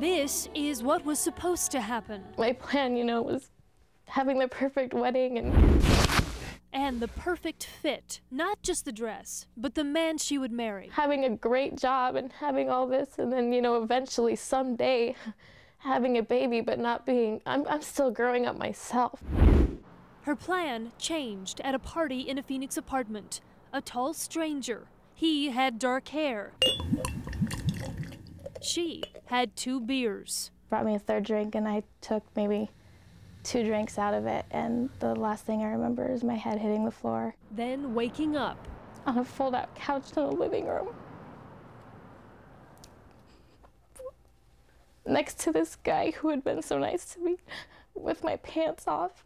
This is what was supposed to happen. My plan, was having the perfect wedding And the perfect fit, not just the dress, but the man she would marry. having a great job and having all this, and then, eventually someday having a baby, but not being, I'm still growing up myself. Her plan changed at a party in a Phoenix apartment. A tall stranger. He had dark hair. She had 2 beers. Brought me a third drink, and I took maybe 2 drinks out of it, and the last thing I remember is my head hitting the floor. Then waking up On a fold-out couch in the living room. Next to this guy who had been so nice to me, with my pants off.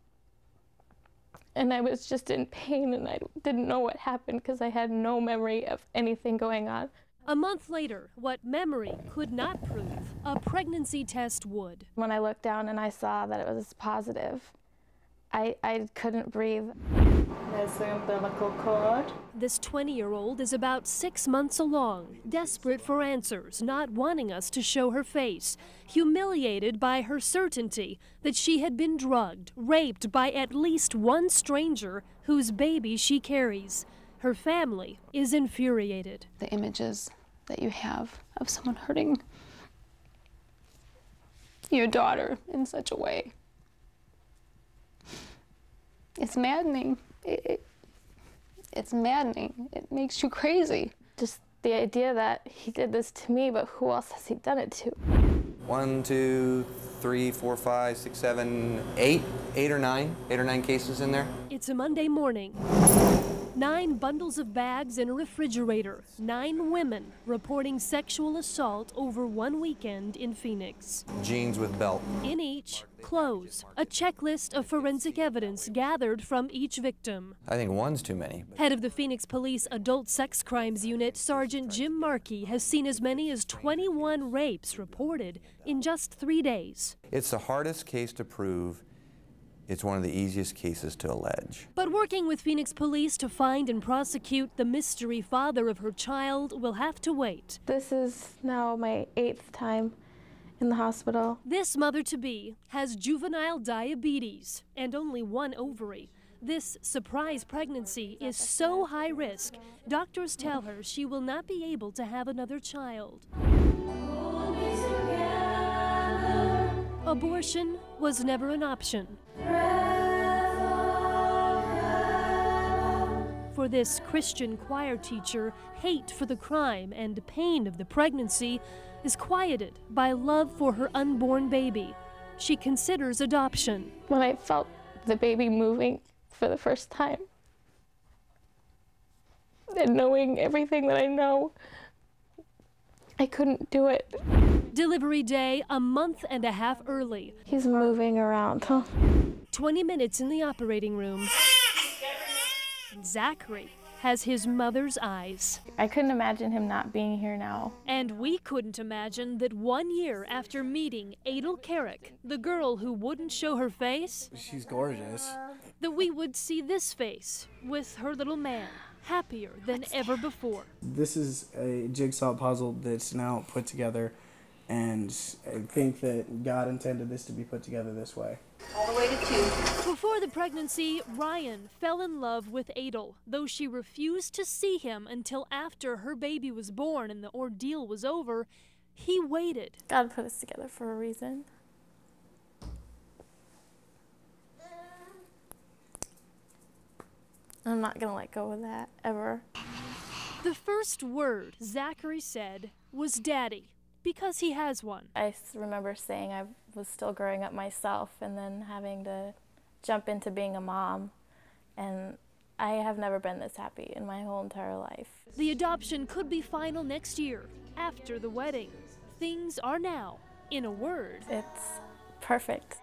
And I was just in pain, and I didn't know what happened because I had no memory of anything going on. A month later, what memory could not prove, a pregnancy test would. When I looked down and I saw that it was positive, I couldn't breathe. There's the umbilical cord. This 20-year-old is about 6 months along, desperate for answers, not wanting us to show her face, humiliated by her certainty that she had been drugged, raped by at least one stranger whose baby she carries. Her family is infuriated. The images that you have of someone hurting your daughter in such a way, it's maddening. It's maddening. It makes you crazy. Just the idea that he did this to me, but who else has he done it to? 1, 2, 3, 4, 5, 6, 7, 8 or 9 cases in there. It's a Monday morning. 9 bundles of bags in a refrigerator. 9 women reporting sexual assault over one weekend in Phoenix. Jeans with belt. In each, clothes. A checklist of forensic evidence gathered from each victim. I think 1's too many. Head of the Phoenix Police Adult Sex Crimes Unit, Sergeant Jim Markey, has seen as many as 21 rapes reported in just 3 days. It's the hardest case to prove. It's one of the easiest cases to allege. But working with Phoenix police to find and prosecute the mystery father of her child will have to wait. This is now my 8th time in the hospital. This mother-to-be has juvenile diabetes and only 1 ovary. This surprise pregnancy is so high risk, doctors tell her she will not be able to have another child. Abortion was never an option. For this Christian choir teacher, hate for the crime and pain of the pregnancy is quieted by love for her unborn baby. She considers adoption. When I felt the baby moving for the first time, and knowing everything that I know, I couldn't do it. Delivery day a month and a half early. He's moving around, huh? 20 minutes in the operating room. Zachary has his mother's eyes. I couldn't imagine him not being here now. And we couldn't imagine that 1 year after meeting Adel Carrick, the girl who wouldn't show her face, she's gorgeous, that we would see this face with her little man, happier than ever before. This is a jigsaw puzzle that's now put together, and I think that God intended this to be put together this way. All the way to 2. Before the pregnancy, Ryan fell in love with Adel, though she refused to see him until after her baby was born and the ordeal was over. He waited. God put us together for a reason. I'm not gonna let go of that, ever. The first word Zachary said was daddy, because he has one. I remember saying I was still growing up myself and then having to jump into being a mom, and I have never been this happy in my whole entire life. The adoption could be final next year, after the wedding. Things are now, in a word, It's perfect.